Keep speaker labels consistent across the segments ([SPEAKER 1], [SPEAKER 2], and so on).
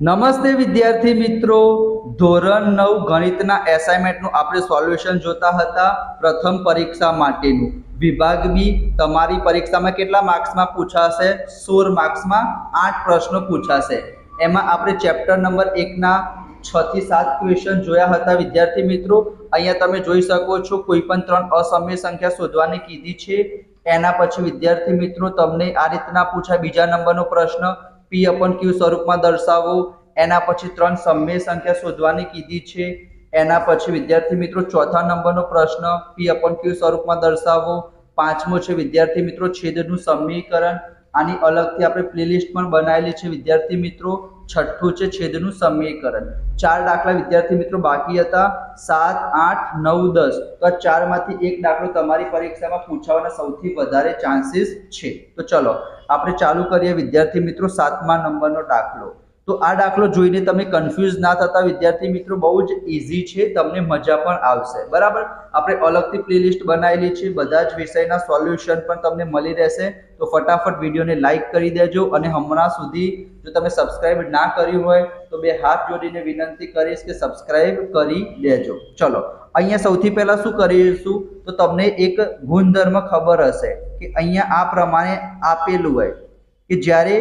[SPEAKER 1] નમસ્તે વિદ્યાર્થી મિત્રો, ધોરણ 9 ગણિતના એસાઇનમેન્ટનું આપણે સોલ્યુશન જોતા હતા. પ્રથમ પરીક્ષા માટેનું વિભાગ બી તમારી પરીક્ષામાં કેટલા માર્ક્સમાં પૂછાશે? 16 માર્ક્સમાં 8 પ્રશ્નો પૂછાશે. એમાં આપણે ચેપ્ટર નંબર 1 ના 6 થી 7 ક્વેશ્ચન જોયા હતા વિદ્યાર્થી મિત્રો. અહીંયા તમે જોઈ શકો છો કોઈ પણ 3 અસમય સંખ્યા શોધવાની કીધી છે. એના પછી વિદ્યાર્થી મિત્રો તમને આ રીતના પૂછાય બીજા નંબરનો પ્રશ્ન P/Q સ્વરૂપમાં દર્શાવો. એના પછી 3 સમય સંખ્યા શોધવાની કીધી છે. એના પછી વિદ્યાર્થી મિત્રો ચોથા નંબરનો પ્રશ્ન P/Q સ્વરૂપમાં દર્શાવો. પાંચમો છે વિદ્યાર્થી મિત્રો છેદનું સમીકરણ. આની અલગથી આપણે પ્લેલિસ્ટ પણ બનાવેલી છે વિદ્યાર્થી મિત્રો. છઠ્ઠું છે છેદનું સમીકરણ. 4 દાખલા વિદ્યાર્થી મિત્રો બાકી હતા, 7, 8, 9, 10. તો આ 4 માંથી એક દાખલો તમારી પરીક્ષામાં પૂછાવાના સૌથી વધારે ચાન્સીસ છે. તો ચલો આપણે ચાલુ કરીએ વિદ્યાર્થી મિત્રો 7મા નંબરનો દાખલો. તો આ દાખલો જોઈને તમે કન્ફ્યુઝ ના થતા વિદ્યાર્થી મિત્રો, બહુ જ ઈઝી છે, તમને મજા પણ આવશે. બરાબર, આપણે અલગથી પ્લેલિસ્ટ બનાવેલી છે, બધા જ વિષયના સોલ્યુશન પણ તમને મળી રહેશે. તો ફટાફટ વિડીયોને લાઈક કરી દેજો અને હમણાં સુધી જો તમે સબસ્ક્રાઇબ ના કર્યું હોય તો બે હાથ જોડીને વિનંતી કરીશ કે સબસ્ક્રાઇબ કરી દેજો. ચલો અહીંયા સૌથી પહેલા શું કરીશું, તો તમને એક ગુણધર્મ ખબર હશે કે અહીંયા આ પ્રમાણે આપેલું હોય કે જ્યારે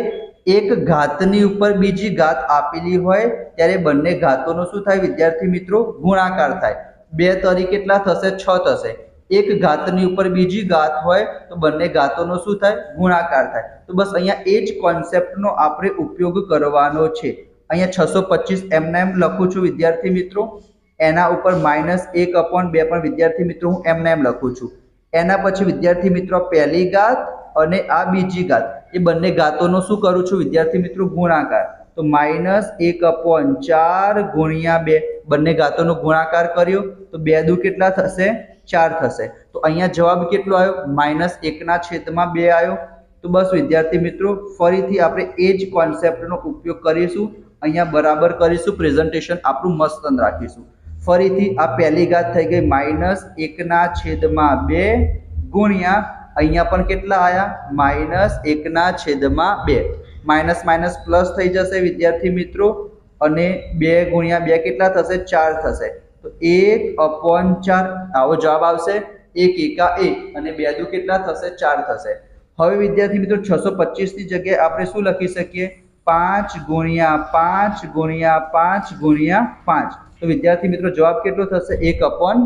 [SPEAKER 1] એક ઘાતની ઉપર બીજી ઘાત આપેલી હોય ત્યારે બંને ઘાતોનો શું થાય વિદ્યાર્થી મિત્રો? ગુણાકાર થાય. 2 તરી કેટલા થશે? 6 થશે. એક ઘાતની ઉપર બીજી ઘાત હોય તો બંને ઘાતોનો શું થાય? ગુણાકાર થાય. તો બસ અહીંયા એ જ કોન્સેપ્ટનો આપણે ઉપયોગ કરવાનો છે. અહીંયા 625 એમને એમ લખું છું વિદ્યાર્થી મિત્રો. એના ઉપર -1/2 પણ વિદ્યાર્થી મિત્રો હું એમને એમ લખું છું. એના પછી વિદ્યાર્થી મિત્રો પહેલી ઘાત અને આ બીજી ઘાત, એ બંને ઘાતોનો શું કરું છું વિદ્યાર્થી મિત્રો? ગુણાકાર. તો -1/4 ગુણ્યા 2, બંને ઘાતોનો ગુણાકાર કર્યો તો 2 દુ કેટલા થશે? 4 થશે. તો અહીંયા જવાબ કેટલો આવ્યો? -1/2 આવ્યો. તો બસ વિદ્યાર્થી મિત્રો ફરીથી આપણે એ જ કોન્સેપ્ટનો ઉપયોગ કરીશું. અહીંયા બરાબર કરીશું, પ્રેઝન્ટેશન આપણું મસ્ત રાખીશું. ફરીથી આ પહેલી ઘાત થઈ ગઈ -1/2 ગુણ્યા અહીંયા પણ કેટલા આયા? -1/2. માઇનસ માઇનસ પ્લસ થઈ જશે વિદ્યાર્થી મિત્રો અને 2 ગુણ્યા 2 કેટલા થશે? 4 થશે. તો 1/4 આવો જવાબ આવશે. 1 એકા 1 અને 2 દુ કેટલા થશે? 4 થશે. હવે વિદ્યાર્થી મિત્રો 625 ની જગ્યાએ આપણે શું લખી શકીએ? 5 ગુણ્યા 5 ગુણ્યા 5 ગુણ્યા 5. તો વિદ્યાર્થી મિત્રો જવાબ કેટલો થશે? 1/4.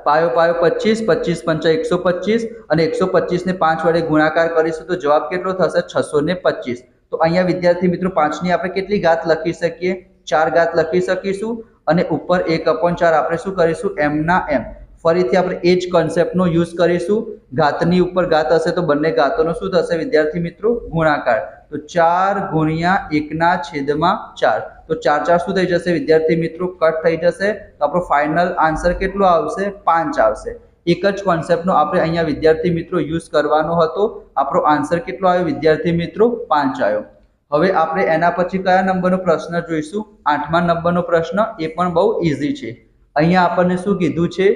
[SPEAKER 1] પાયો પાયો 25, 25 × 5 125 અને 125 ને 5 વડે ગુણાકાર કરીશું તો જવાબ કેટલો થશે? 625. તો અહીંયા વિદ્યાર્થી મિત્રો 5 ની આપણે કેટલી ઘાત લખી શકીએ? 4 ઘાત લખી શકીશું અને ઉપર 1/4 આપણે શું કરીશું? એમ ના એમ. ફરીથી આપણે એ જ કોન્સેપ્ટનો યુઝ કરીશું. ઘાતની ઉપર ઘાત હશે તો બંને ઘાતોનો શું થશે વિદ્યાર્થી મિત્રો? ગુણાકાર. તો 4 ગુણ્યા 1/4. તો 4 4 શું થઈ જશે વિદ્યાર્થી મિત્રો? કટ થઈ જશે. તો આપણો ફાઇનલ આન્સર કેટલો આવશે? 5 આવશે. એક જ કોન્સેપ્ટનો આપણે અહીંયા વિદ્યાર્થી મિત્રો યુઝ કરવાનો હતો. આપણો આન્સર કેટલો આવ્યો વિદ્યાર્થી મિત્રો? 5 આવ્યો. હવે આપણે એના પછી કયા નંબરનો પ્રશ્ન જોઈશું? 8મા નંબરનો પ્રશ્ન. એ પણ બહુ ઈઝી છે. અહીંયા આપણને શું કીધું છે?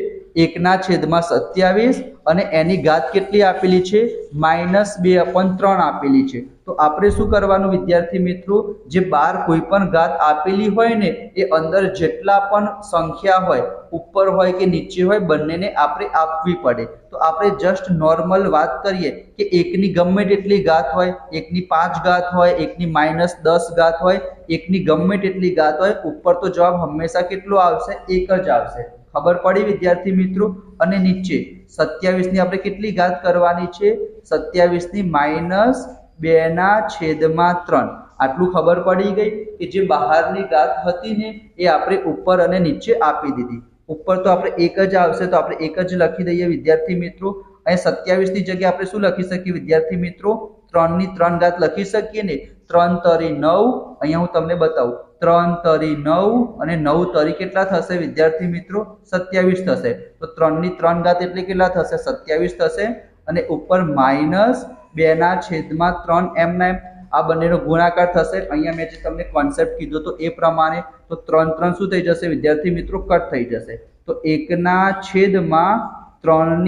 [SPEAKER 1] 1/27 અને એની ઘાત કેટલી આપેલી છે? -2/3 આપેલી છે. તો આપણે શું કરવાનું વિદ્યાર્થી મિત્રો? જે બહાર કોઈ પણ ઘાત આપેલી હોય ને એ અંદર જેટલા પણ સંખ્યા હોય, ઉપર હોય કે નીચે હોય, બંનેને આપણે આપવી પડે. તો આપણે જસ્ટ નોર્મલ વાત કરીએ કે એકની ગમે તેટલી ઘાત હોય, એકની 5 ઘાત હોય, એકની -10 ઘાત હોય, એકની ગમે તેટલી ઘાત હોય, ઉપર તો જવાબ હંમેશા કેટલો આવશે? 1 જ આવશે. ખબર પડી વિદ્યાર્થી મિત્રો? અને નીચે 27 ની આપણે કેટલી ઘાત કરવાની છે? 27 ની -2/3. આટલું ખબર પડી ગઈ કે જે બહારની ઘાત હતી ને એ આપણે ઉપર અને નીચે આપી દીધી. ઉપર તો આપણે 1 જ આવશે તો આપણે 1 જ લખી દઈએ વિદ્યાર્થી મિત્રો. અહીં 27 ની જગ્યાએ આપણે શું લખી શકીએ વિદ્યાર્થી મિત્રો? 3 ની 3 ઘાત લખી શકીએ ને. 3 તરી 9. અહીંયા હું તમને બતાવું. 3 તરી 9 અને 9 તરી કેટલા થશે વિદ્યાર્થી મિત્રો? 27 થશે. તો 3 ની 3 ઘાત એટલે કેટલા થશે? 27 થશે. અને ઉપર -2/3 એમના એમ આ બંનેનો ગુણાકાર થશે. અહીંયા મેં જે તમને કોન્સેપ્ટ કીધો તો એ પ્રમાણે. તો 3 3 શું થઈ જશે વિદ્યાર્થી મિત્રો? કટ થઈ જશે. તો 1/3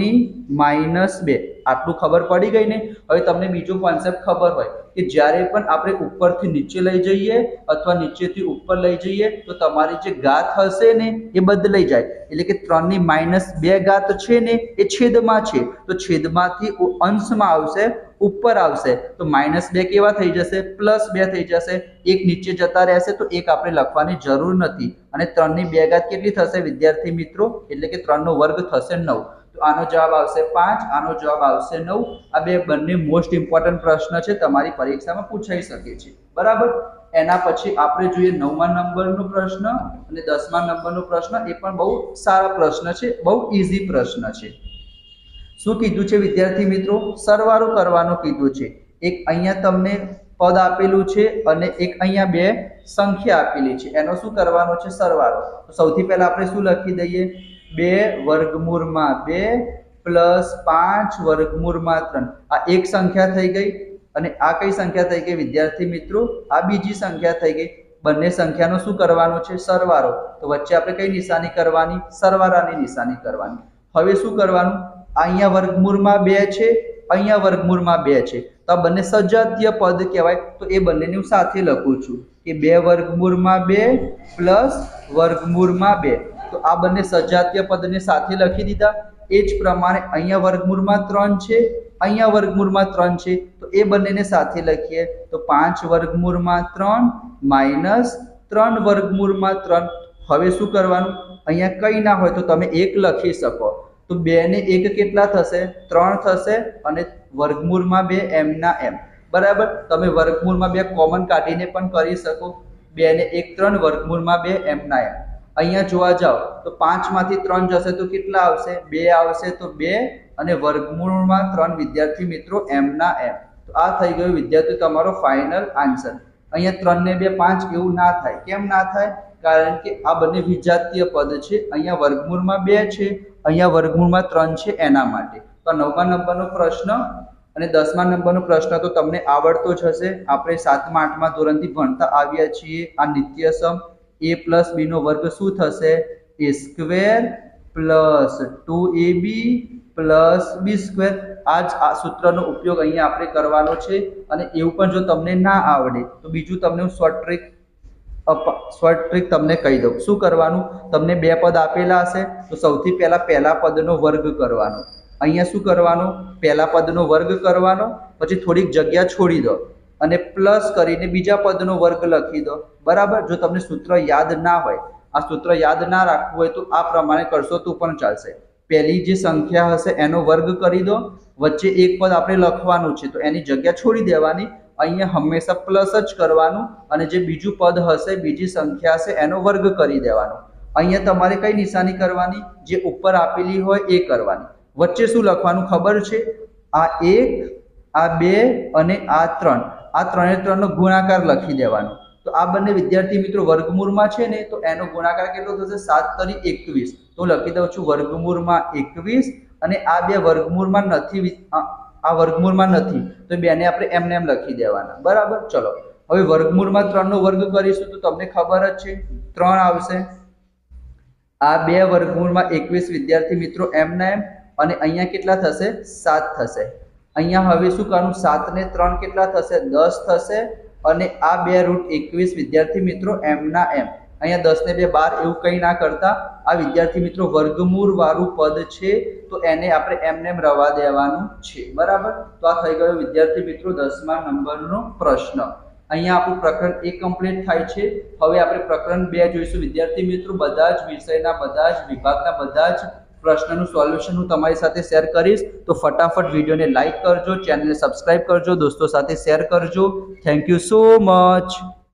[SPEAKER 1] ની -2. આટલું ખબર પડી ગઈ ને? હવે તમને બીજો કોન્સેપ્ટ ખબર હોય કે જ્યારે પણ આપણે ઉપરથી નીચે લઈ જઈએ અથવા નીચેથી ઉપર લઈ જઈએ તો તમારી જે ઘાત હશે ને એ બદલાઈ જાય, એટલે કે 3 ની -2 ઘાત છે ને એ છેદમાં છે, તો છેદમાંથી અંશમાં આવશે, ઉપર આવશે તો -2 કેવા થઈ જશે, +2 થઈ જશે, એક નીચે જતા રહેશે તો એક આપણે લખવાની જરૂર નથી, અને 3 ની 2 ઘાત કેટલી થશે વિદ્યાર્થી મિત્રો, એટલે કે 3 નો વર્ગ થશે 9, તો આનો જવાબ આવશે 5, આનો જવાબ આવશે 9. આ બે બંને મોસ્ટ ઇમ્પોર્ટન્ટ પ્રશ્ન છે, તમારી પરીક્ષામાં પૂછાઈ શકે છે, બરાબર. એના પછી આપણે જોઈએ 9મા નંબરનો પ્રશ્ન અને 10મા નંબરનો પ્રશ્ન, એ પણ બહુ સારા પ્રશ્ન છે, બહુ ઈઝી પ્રશ્ન છે. શું કીધું છે વિદ્યાર્થી મિત્રો, સરવાળો કરવાનો કીધું છે. એક અહીંયા તમને પદ આપેલું છે અને એક અહીંયા બે સંખ્યા આપેલી છે, એનો શું કરવાનો છે, સરવાળો. તો સૌથી પહેલા આપણે શું લખી દઈએ, 2 વર્ગમૂળમાં 2 પ્લસ 5 વર્ગમૂળમાં 3. આ એક સંખ્યા થઈ ગઈ અને આ કઈ સંખ્યા થઈ ગઈ વિદ્યાર્થી મિત્રો, આ બીજી સંખ્યા થઈ ગઈ. બંને સંખ્યાનો શું કરવાનો છે, સરવાળો. તો વચ્ચે આપણે કઈ નિશાની કરવાની, સરવાળાની નિશાની કરવાની. હવે શું કરવાનું, અહીંયા વર્ગમૂળમાં 2 છે, અહીંયા વર્ગમૂળમાં 2 છે, તો આ બંને સજાતીય પદ કહેવાય, તો એ બંનેને હું સાથે લખું છું કે 2 વર્ગમૂળમાં 2 પ્લસ વર્ગમૂળમાં 2. તો આ બંને સજાતીય પદને સાથે લખી દીધા. એ જ પ્રમાણે અહીંયા વર્ગમૂળમાં 3 છે, અહીંયા વર્ગમૂળમાં 3 છે, તો એ બંનેને સાથે લખીએ તો 5 વર્ગમૂળમાં 3 માઇનસ 3 વર્ગમૂળમાં 3. હવે શું કરવાનું, અહીંયા કંઈ ના હોય તો તમે 1 લખી શકો, તો 2 ને 1 કેટલા થશે, 3 થશે, અને વર્ગમૂળમાં 2 એમના એમ, બરાબર. તમે વર્ગમૂળમાં 2 કોમન કાઢીને પણ કરી શકો, 2 ને 1 3, વર્ગમૂળમાં 2 એમના એમ. અહીંયા જોવા જાઓ તો 5 માંથી 3 જશે તો કેટલા આવશે, 2 આવશે, તો 2 અને વર્ગમૂળમાં 3 વિદ્યાર્થી મિત્રો એમના એમ. તો આ થઈ ગયું વિદ્યાર્થી તમારો ફાઇનલ આન્સર. અહીંયા 3 ને 2 5 એવું ના થાય, કેમ ના થાય, કારણ કે આ બંને વિજાતીય પદ છે, અહીંયા વર્ગમૂળમાં 2 છે, અહીંયા વર્ગમૂળમાં 3 છે, એના માટે. તો 9મા નંબરનો પ્રશ્ન અને 10મા નંબરનો પ્રશ્ન તો તમને આવડતો જ હશે, આપણે 7મા 8મા ધોરણથી ભણતા આવ્યા છીએ. આ નિત્યસમ a પ્લસ b નો વર્ગ શું થશે, a square plus 2ab plus b square. આ સૂત્રનો ઉપયોગ અહીંયા આપણે કરવાનો છે, અને એવું પણ જો તમને ના આવડે તો બીજું તમને હું શોર્ટ ટ્રીક તમને કહી દઉં. શું કરવાનું, તમને 2 પદ આપેલા હશે તો સૌથી પહેલા પદનો વર્ગ કરવાનો. અહીંયા શું કરવાનું, પહેલા પદનો વર્ગ કરવાનો, પછી થોડીક જગ્યા છોડી દો અને પ્લસ કરીને બીજા પદનો વર્ગ લખી દો, બરાબર. જો તમને સૂત્ર યાદ ના હોય, આ સૂત્ર યાદ ના રાખવું હોય તો આ પ્રમાણે કરશો તો પણ ચાલશે. પહેલી જે સંખ્યા હશે એનો વર્ગ કરી દો, વચ્ચે એક પદ આપણે લખવાનું છે તો એની જગ્યા છોડી દેવાની, અહીંયા હંમેશા પ્લસ જ કરવાનું, અને જે બીજું પદ હશે, બીજી સંખ્યા હશે, એનો વર્ગ કરી દેવાનો. અહીંયા તમારે કઈ નિશાની કરવાની, જે ઉપર આપેલી હોય એ કરવાની. વચ્ચે શું લખવાનું ખબર છે, આ 1, આ 2 અને આ 3, આ 3 નો ગુણાકાર લખી દેવાનો. તો આ બંને વિદ્યાર્થી મિત્રો વર્ગમૂળમાં છે ને, તો એનો ગુણાકાર કેટલો થશે, 7 તરી 21. તો લખી દઉં છું વર્ગમૂળમાં 21, અને આ 2 વર્ગમૂળમાં નથી, આ વર્ગમૂળમાં નથી, તો 2 ને આપણે એમને એમ લખી દેવાના, બરાબર. ચલો હવે વર્ગમૂળમાં 3 નો વર્ગ કરીશું તો તમને ખબર જ છે 3 આવશે. આ 2 વર્ગમૂળમાં 21 વિદ્યાર્થી મિત્રો એમના એમ, અને અહીંયા કેટલા થશે, 7 થશે. અહીંયા હવે શું કરવાનું, 7 ને 3 કેટલા થશે, 10 થશે, અને આ 2 રૂટ 21 વિદ્યાર્થી મિત્રો એમના એમ. અહીંયા 10 ને 2 12 એવું કંઈ ના કરતા, આ વિદ્યાર્થી મિત્રો વર્ગમૂળ વાળું પદ છે તો એને આપણે એમને રવા દેવાનું છે, બરાબર. તો આ થઈ ગયો વિદ્યાર્થી મિત્રો 10મા નંબરનો પ્રશ્ન. અહીંયા આપણું પ્રકરણ 1 કમ્પ્લીટ થાય છે. હવે આપણે પ્રકરણ 2 જોઈશું વિદ્યાર્થી મિત્રો. બધા જ વિષયના, બધા જ વિભાગના, બધા જ પ્રશ્નનું સોલ્યુશન હું તમારી સાથે શેર કરીશ. તો ફટાફટ વિડીયોને લાઈક કરજો, ચેનલને સબસ્ક્રાઇબ કરજો, દોસ્તો સાથે શેર કરજો. Thank you so much.